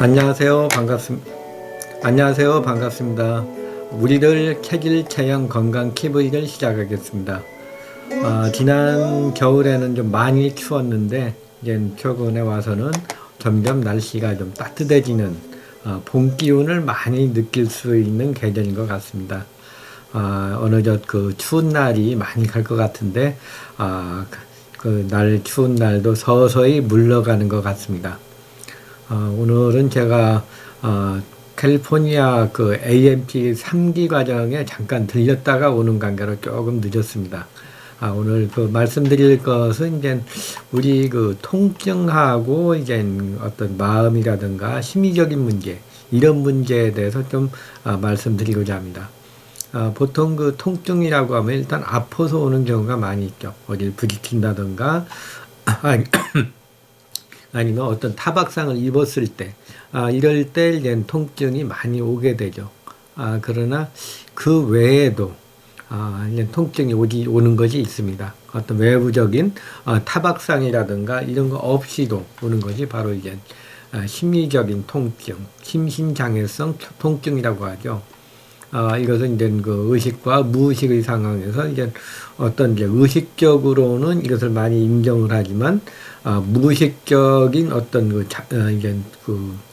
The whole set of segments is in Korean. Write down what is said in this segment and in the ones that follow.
안녕하세요. 반갑습니다. 우리들 체질 체형 건강 키브이를 시작하겠습니다. 지난 겨울에는 좀 많이 추웠는데 이제 최근에 와서는 점점 날씨가 좀 따뜻해지는 봄 기운을 많이 느낄 수 있는 계절인 것 같습니다. 어느덧 그 추운 날이 많이 갈 것 같은데 그 추운 날도 서서히 물러가는 것 같습니다. 오늘은 제가 캘리포니아 그 AMP 3기 과정에 잠깐 들렸다가 오는 관계로 조금 늦었습니다. 오늘 그 말씀드릴 것은 이제 우리 그 통증하고 이제 어떤 마음이라든가 심리적인 문제, 이런 문제에 대해서 좀 말씀드리고자 합니다. 보통 그 통증이라고 하면 일단 아파서 오는 경우가 많이 있죠. 어딜 부딪힌다든가 아니면 어떤 타박상을 입었을 때, 이럴 때 이제 통증이 많이 오게 되죠. 그러나 그 외에도, 이제 통증이 오는 것이 있습니다. 어떤 외부적인, 타박상이라든가 이런 거 없이도 오는 것이 바로 이제, 심리적인 통증, 심신장애성 통증이라고 하죠. 이것은 이제 그 의식과 무의식의 상황에서 이제 어떤 이제 의식적으로는 이것을 많이 인정을 하지만, 무의식적인 어떤 이제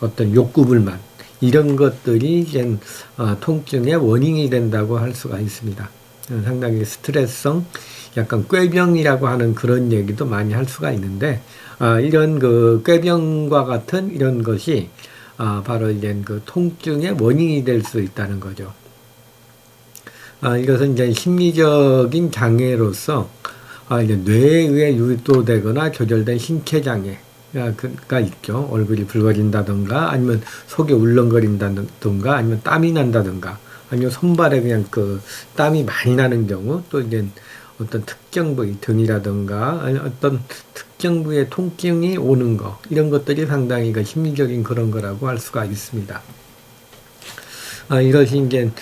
어떤 욕구불만, 이런 것들이 이제 통증의 원인이 된다고 할 수가 있습니다. 상당히 스트레스성, 약간 꾀병이라고 하는 그런 얘기도 많이 할 수가 있는데, 이런 그 꾀병과 같은 이런 것이 바로 이제 그 통증의 원인이 될 수 있다는 거죠. 이것은 이제 심리적인 장애로서 이제 뇌에 의해 유도되거나 조절된 신체 장애가 있죠. 얼굴이 붉어진다든가, 아니면 속이 울렁거린다든가, 아니면 땀이 난다든가, 아니면 손발에 그냥 그 땀이 많이 나는 경우, 또 이제 어떤 특정 부위, 등이라든가, 아니면 어떤 특정 부위에 통증이 오는 거, 이런 것들이 상당히 그 심리적인 그런 거라고 할 수가 있습니다. 이것이 이제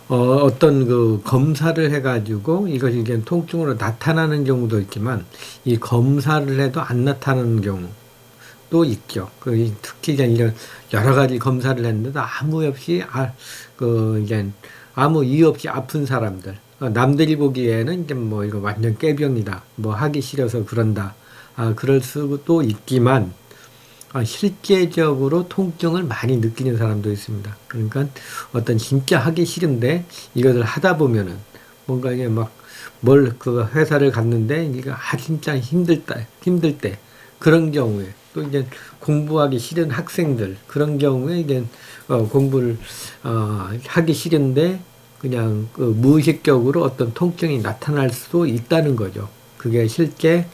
어떤 그 검사를 해가지고 이것이 이제 통증으로 나타나는 경우도 있지만, 이 검사를 해도 안 나타나는 경우도 있죠. 특히 이제 이런 여러 가지 검사를 했는데도 이제 아무 이유 없이 아픈 사람들, 남들이 보기에는 이제 뭐 이거 완전 꾀병이다, 뭐 하기 싫어서 그런다, 그럴 수도 있지만, 실제적으로 통증을 많이 느끼는 사람도 있습니다. 그러니까 어떤 진짜 하기 싫은데 이것을 하다 보면은 뭔가 이게 막 그 회사를 갔는데 이거 진짜 힘들 때 그런 경우에, 또 이제 공부하기 싫은 학생들, 그런 경우에 이제 공부를 하기 싫은데 그냥 그 무의식적으로 어떤 통증이 나타날 수도 있다는 거죠. 그게 실제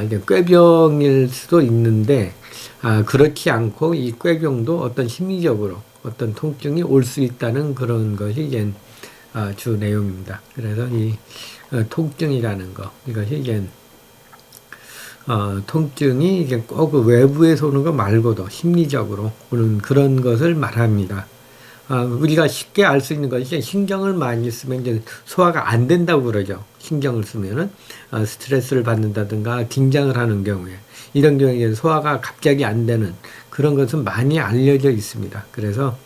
이제 꾀병일 수도 있는데, 그렇지 않고 이 꾀병도 어떤 심리적으로 어떤 통증이 올 수 있다는 그런 것이 이제 주 내용입니다. 그래서 이 통증이라는 거, 이것이 이제 통증이 이제 꼭 그 외부에서 오는 거 말고도 심리적으로 오는 그런 것을 말합니다. 우리가 쉽게 알 수 있는 것이, 신경을 많이 쓰면 이제 소화가 안 된다고 그러죠. 신경을 쓰면은 스트레스를 받는다든가 긴장을 하는 경우에, 이런 경우에 소화가 갑자기 안 되는 그런 것은 많이 알려져 있습니다. 그래서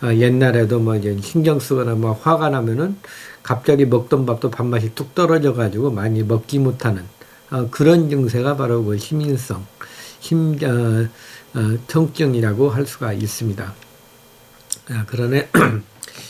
옛날에도 뭐 이제 신경 쓰거나 뭐 화가 나면은 갑자기 먹던 밥도 밥맛이 뚝 떨어져 가지고 많이 먹지 못하는 그런 증세가 바로 그 심인성 통증이라고 할 수가 있습니다. 그러네.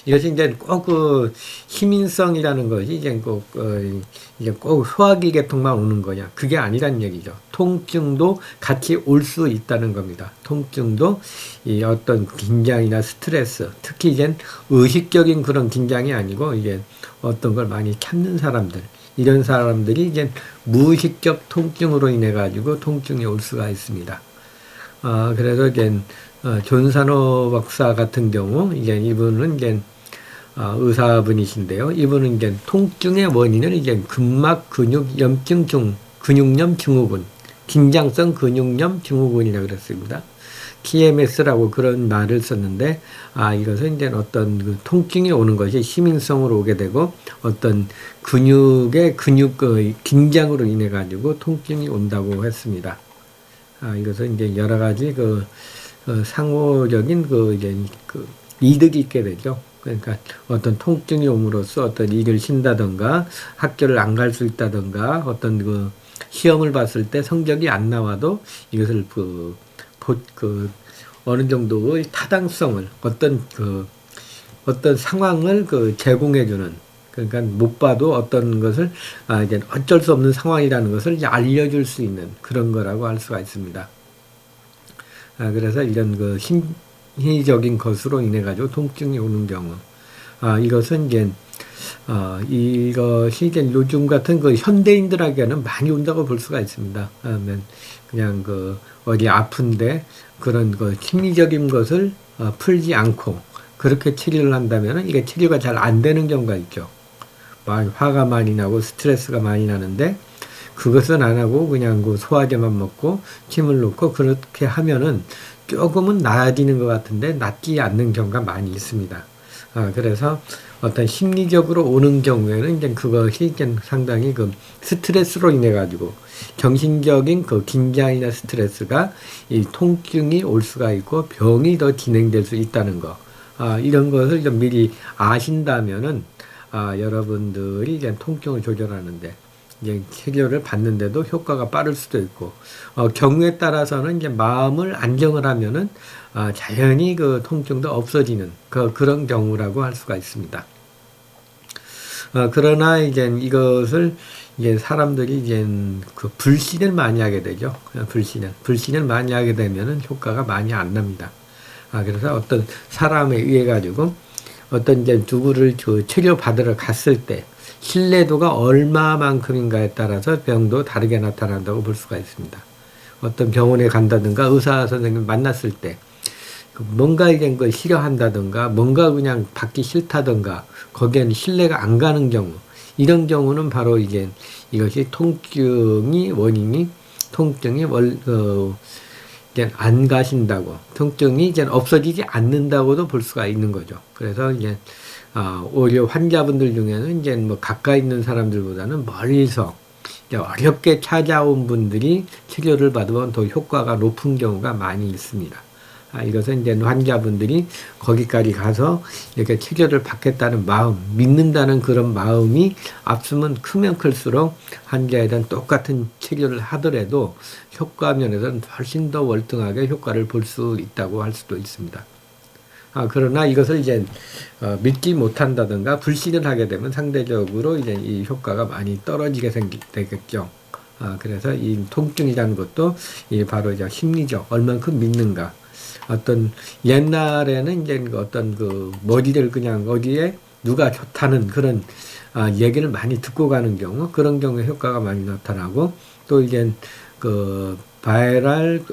이것이 이제 꼭 그 희민성이라는 것이 이제 꼭 소화기 계통만 오는 거냐, 그게 아니란 얘기죠. 통증도 같이 올 수 있다는 겁니다. 통증도 이 어떤 긴장이나 스트레스, 특히 이제 의식적인 그런 긴장이 아니고 이제 어떤 걸 많이 참는 사람들, 이런 사람들이 이제 무의식적 통증으로 인해 가지고 통증이 올 수가 있습니다. 그래서 이제 존산호 박사 같은 경우, 이제 이분은 이제 의사분이신데요. 이분은 이제 통증의 원인을 이제 근막 근육염증 근육염 증후군, 긴장성 근육염 증후군이라고 그랬습니다. TMS라고 그런 말을 썼는데, 이것은 이제 어떤 그 통증이 오는 것이 시민성으로 오게 되고, 어떤 근육의 긴장으로 인해 가지고 통증이 온다고 했습니다. 이것은 이제 여러 가지 상호적인 이제 이득이 있게 되죠. 그러니까 어떤 통증이 옴으로써 어떤 일을 쉰다던가 학교를 안 갈 수 있다던가 어떤 시험을 봤을 때 성적이 안 나와도 이것을 어느 정도의 타당성을 어떤 상황을 제공해주는, 그러니까 못 봐도 어떤 것을 이제 어쩔 수 없는 상황이라는 것을 이제 알려줄 수 있는 그런 거라고 할 수가 있습니다. 그래서 이런 심리적인 것으로 인해 가지고 통증이 오는 경우, 이것은 이제 이것이 이제 요즘 같은 현대인들에게는 많이 온다고 볼 수가 있습니다. 그냥 어디 아픈데 그런 심리적인 것을 풀지 않고 그렇게 치료를 한다면은 이게 치료가 잘 안 되는 경우가 있죠. 화가 많이 나고 스트레스가 많이 나는데 그것은 안 하고 그냥 소화제만 먹고 침을 놓고 그렇게 하면은 조금은 나아지는 것 같은데 낫지 않는 경우가 많이 있습니다. 그래서 어떤 심리적으로 오는 경우에는 이제 그것이 이제 상당히 스트레스로 인해 가지고 정신적인 긴장이나 스트레스가 이 통증이 올 수가 있고 병이 더 진행될 수 있다는 거. 이런 것을 좀 미리 아신다면은 여러분들이 이제 통증을 조절하는데 이제 치료를 받는데도 효과가 빠를 수도 있고, 경우에 따라서는 이제 마음을 안정을 하면은 자연히 통증도 없어지는 그런 경우라고 할 수가 있습니다. 그러나 이제 이것을 이제 사람들이 이제 불신을 많이 하게 되죠. 불신을 많이 하게 되면은 효과가 많이 안 납니다. 그래서 어떤 사람에 의해 가지고 어떤 이제 누구를 치료 받으러 갔을 때 신뢰도가 얼마만큼인가에 따라서 병도 다르게 나타난다고 볼 수가 있습니다. 어떤 병원에 간다든가 의사 선생님 만났을 때 뭔가 이런 걸 싫어한다든가 뭔가 그냥 받기 싫다든가 거기에는 신뢰가 안 가는 경우, 이런 경우는 바로 이제 이것이 통증이 이제 안 가신다고, 통증이 이제 없어지지 않는다고도 볼 수가 있는 거죠. 그래서 이제 오히려 환자분들 중에는 이제 가까이 있는 사람들보다는 멀리서 어렵게 찾아온 분들이 치료를 받으면 더 효과가 높은 경우가 많이 있습니다. 이것은 이제 환자분들이 거기까지 가서 이렇게 치료를 받겠다는 마음, 믿는다는 그런 마음이 앞서면 크면 클수록 환자에 대한 똑같은 치료를 하더라도 효과 면에서는 훨씬 더 월등하게 효과를 볼 수 있다고 할 수도 있습니다. 그러나 이것을 이제 믿지 못한다든가 불신을 하게 되면 상대적으로 이제 이 효과가 많이 떨어지게 되겠죠. 그래서 이 통증이라는 것도 바로 이제 심리적, 얼만큼 믿는가. 어떤 옛날에는 이제 어떤 머리를 그냥 어디에 누가 좋다는 그런 얘기를 많이 듣고 가는 경우, 그런 경우에 효과가 많이 나타나고, 또 이제 바이럴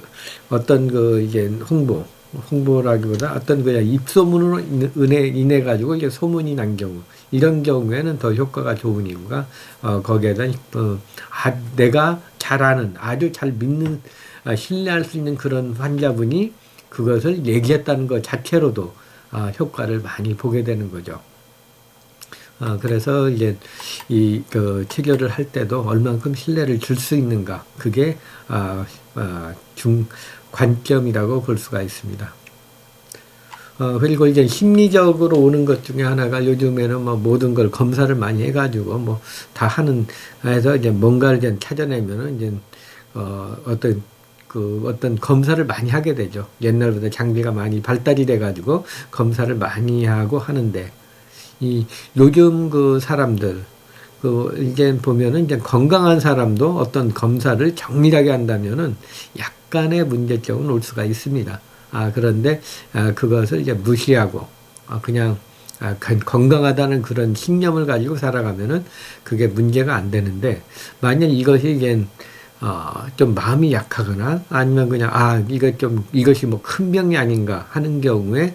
어떤 이제 홍보라기보다 어떤 그냥 입소문으로 인해 가지고 이제 소문이 난 경우, 이런 경우에는 더 효과가 좋은 이유가 거기에다 내가 잘 아는, 아주 잘 믿는, 신뢰할 수 있는 그런 환자분이 그것을 얘기했다는 것 자체로도 효과를 많이 보게 되는 거죠. 그래서 이제 치료를 할 때도 얼만큼 신뢰를 줄 수 있는가, 그게 관점이라고 볼 수가 있습니다. 그리고 이제 심리적으로 오는 것 중에 하나가 요즘에는 모든 걸 검사를 많이 해가지고 다 해서 이제 뭔가를 이제 찾아내면은 이제 어떤 검사를 많이 하게 되죠. 옛날보다 장비가 많이 발달이 돼가지고 검사를 많이 하고 하는데, 요즘 사람들, 이제 보면은 이제 건강한 사람도 어떤 검사를 정밀하게 한다면은 약간의 문제점은 올 수가 있습니다. 그런데, 그것을 이제 무시하고, 그냥, 건강하다는 그런 신념을 가지고 살아가면은 그게 문제가 안 되는데, 만약 이것이 이제 좀 마음이 약하거나 아니면 그냥 이것이 큰 병이 아닌가 하는 경우에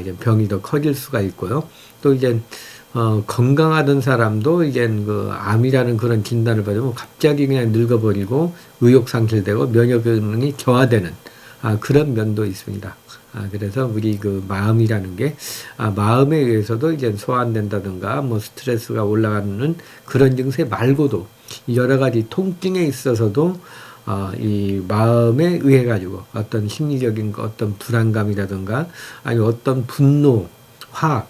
이제 병이 더 커질 수가 있고요. 또 이제 건강하던 사람도 이제 암이라는 그런 진단을 받으면 갑자기 그냥 늙어버리고 의욕상실되고 면역 기능이 저하되는 그런 면도 있습니다. 그래서 우리 마음이라는 게 마음에 의해서도 이제 소환된다든가 스트레스가 올라가는 그런 증세 말고도 여러 가지 통증에 있어서도 이 마음에 의해 가지고 어떤 심리적인 어떤 불안감이라든가 아니면 어떤 분노, 화학,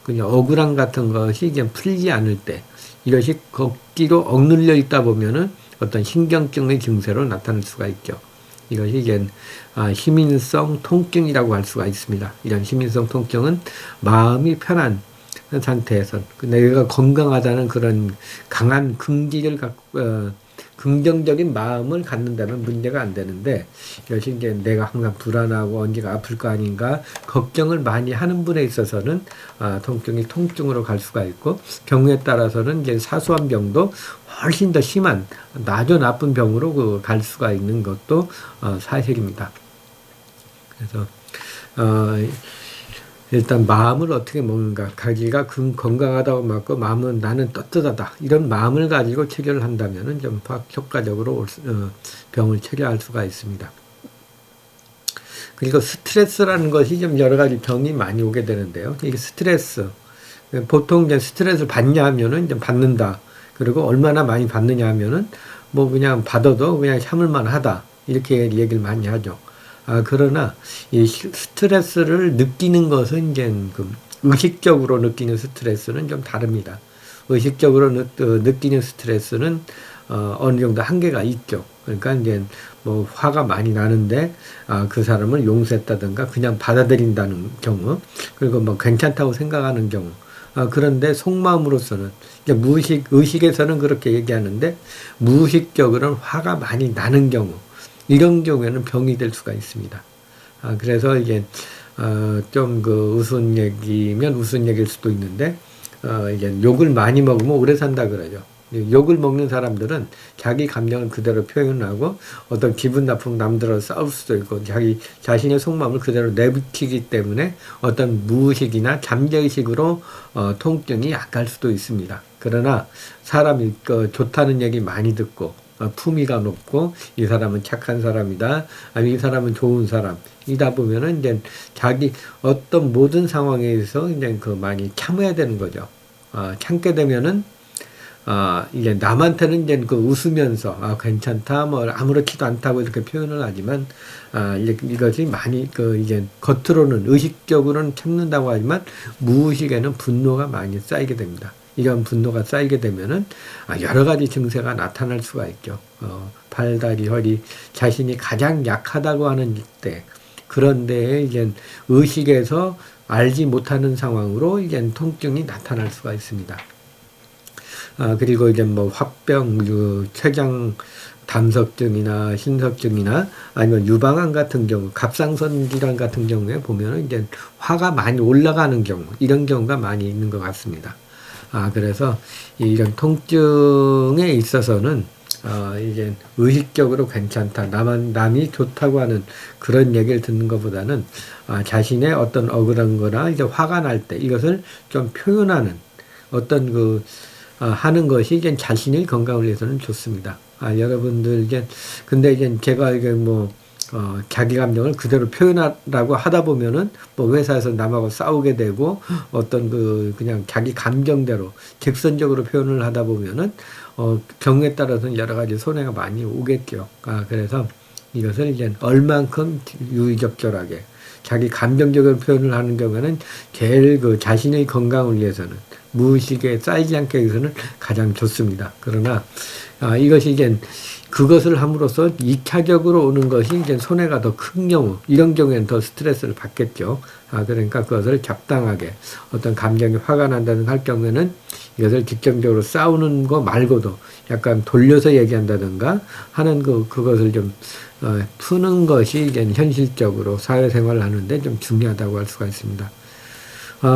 그냥 억울함 같은 것이 이제 풀리지 않을 때 이것이 걷기로 억눌려 있다 보면은 어떤 신경증의 증세로 나타날 수가 있죠. 이것이 이제 희민성 통증이라고 할 수가 있습니다. 이런 희민성 통증은 마음이 편한 상태에서 내가 건강하다는 그런 강한 긍지를 갖고 긍정적인 마음을 갖는다면 문제가 안 되는데 이것이 이제 내가 항상 불안하고 언제가 아플 거 아닌가 걱정을 많이 하는 분에 있어서는 통증이 통증으로 갈 수가 있고 경우에 따라서는 이제 사소한 병도 훨씬 더 심한 아주 나쁜 병으로 갈 수가 있는 것도 사실입니다. 그래서 일단 마음을 어떻게 먹는가, 자기가 건강하다고 맞고 마음은 나는 떳떳하다 이런 마음을 가지고 체결을 한다면은 좀 효과적으로 병을 체결할 수가 있습니다. 그리고 스트레스라는 것이 좀 여러 가지 병이 많이 오게 되는데요. 이게 스트레스, 보통 이제 스트레스를 받냐 하면은 이제 받는다. 그리고 얼마나 많이 받느냐 하면은 뭐 그냥 받아도 그냥 참을만 하다 이렇게 얘기를 많이 하죠. 그러나 이 스트레스를 느끼는 것은 이제 의식적으로 느끼는 스트레스는 좀 다릅니다. 의식적으로 느끼는 스트레스는 어느 정도 한계가 있죠. 그러니까 이제 뭐 화가 많이 나는데 그 사람을 용서했다든가 그냥 받아들인다는 경우, 그리고 뭐 괜찮다고 생각하는 경우. 그런데 속마음으로서는 이제 의식에서는 그렇게 얘기하는데 무의식적으로는 화가 많이 나는 경우, 이런 경우에는 병이 될 수가 있습니다. 그래서 이게 좀 우스운 얘기면 우스운 얘기일 수도 있는데 이제 욕을 많이 먹으면 오래 산다 그러죠. 욕을 먹는 사람들은 자기 감정을 그대로 표현하고 어떤 기분 나쁜 남들하고 싸울 수도 있고 자기 자신의 속마음을 그대로 내비치기 때문에 어떤 무의식이나 잠재의식으로 통증이 약할 수도 있습니다. 그러나 사람이 좋다는 얘기 많이 듣고 품위가 높고 이 사람은 착한 사람이다, 아니 이 사람은 좋은 사람이다 보면은 이제 자기 어떤 모든 상황에서 이제 많이 참아야 되는 거죠. 참게 되면은 이제 남한테는 이제 웃으면서 괜찮다, 뭐 아무렇지도 않다고 이렇게 표현을 하지만 이것이 많이 이제 겉으로는 의식적으로는 참는다고 하지만 무의식에는 분노가 많이 쌓이게 됩니다. 이런 분노가 쌓이게 되면은 여러 가지 증세가 나타날 수가 있죠. 발, 다리, 허리, 자신이 가장 약하다고 하는 때, 그런 데에 이제 의식에서 알지 못하는 상황으로 이제 통증이 나타날 수가 있습니다. 그리고 이제 뭐 화병, 췌장 담석증이나 신석증이나 아니면 유방암 같은 경우, 갑상선 질환 같은 경우에 보면은 이제 화가 많이 올라가는 경우, 이런 경우가 많이 있는 것 같습니다. 그래서 이런 통증에 있어서는 이제 의식적으로 괜찮다, 남이 좋다고 하는 그런 얘기를 듣는 것보다는 자신의 어떤 억울한 거나 이제 화가 날 때 이것을 좀 표현하는 어떤 하는 것이 이제 자신의 건강을 위해서는 좋습니다. 여러분들 근데 이제 제가 이게 자기 감정을 그대로 표현하라고 하다 보면은 뭐 회사에서 남하고 싸우게 되고 어떤 그냥 자기 감정대로 직선적으로 표현을 하다 보면은 경우에 따라서는 여러 가지 손해가 많이 오겠죠. 그래서 이것을 이제 얼만큼 유의적절하게 자기 감정적으로 표현을 하는 경우에는 제일 자신의 건강을 위해서는 무의식에 쌓이지 않게 위해서는 가장 좋습니다. 그러나 이것이 이제 그것을 함으로써 2차적으로 오는 것이 이제 손해가 더 큰 경우, 이런 경우에는 더 스트레스를 받겠죠. 그러니까 그것을 적당하게 어떤 감정이 화가 난다는 할 경우에는 이것을 직접적으로 싸우는 거 말고도 약간 돌려서 얘기한다든가 하는 그것을 좀 푸는 것이 이제 현실적으로 사회생활을 하는데 좀 중요하다고 할 수가 있습니다.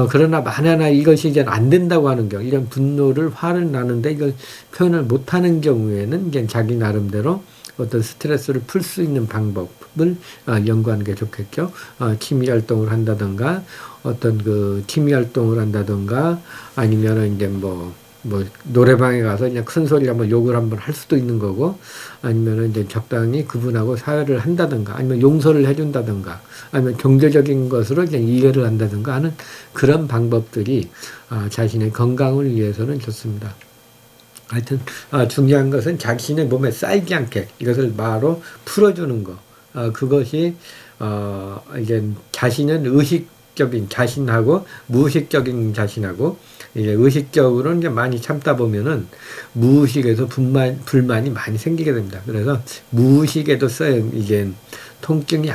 그러나 만약에 이것이 이제 안 된다고 하는 경우, 이런 분노를, 화를 나는데 이걸 표현을 못 하는 경우에는 이제 자기 나름대로 어떤 스트레스를 풀 수 있는 방법을 연구하는 게 좋겠죠. 취미 활동을 한다든가, 어떤 취미 활동을 한다든가, 아니면은 이제 노래방에 가서 그냥 큰 소리로 한번 욕을 한번 할 수도 있는 거고, 아니면은 이제 적당히 그분하고 사회를 한다든가, 아니면 용서를 해준다든가, 아니면 경제적인 것으로 그냥 이해를 한다든가 하는 그런 방법들이 자신의 건강을 위해서는 좋습니다. 하여튼 중요한 것은 자신의 몸에 쌓이지 않게 이것을 바로 풀어주는 거. 그것이 이제 자신은 의식적인 자신하고 무의식적인 자신하고 이제 의식적으로는 이제 많이 참다 보면은 무의식에서 불만이 많이 생기게 됩니다. 그래서 무의식에도 써요. 이제 통증이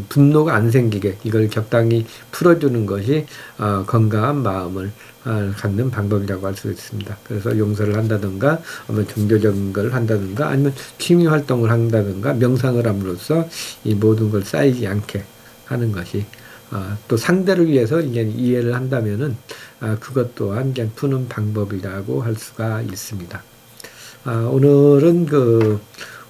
분노가 안 생기게 이걸 적당히 풀어주는 것이 건강한 마음을 갖는 방법이라고 할 수 있습니다. 그래서 용서를 한다든가, 아니면 종교적인 걸 한다든가, 아니면 취미 활동을 한다든가, 명상을 함으로써 이 모든 걸 쌓이지 않게 하는 것이 또 상대를 위해서 이제 이해를 한다면은 그것 또한 이제 푸는 방법이라고 할 수가 있습니다. 오늘은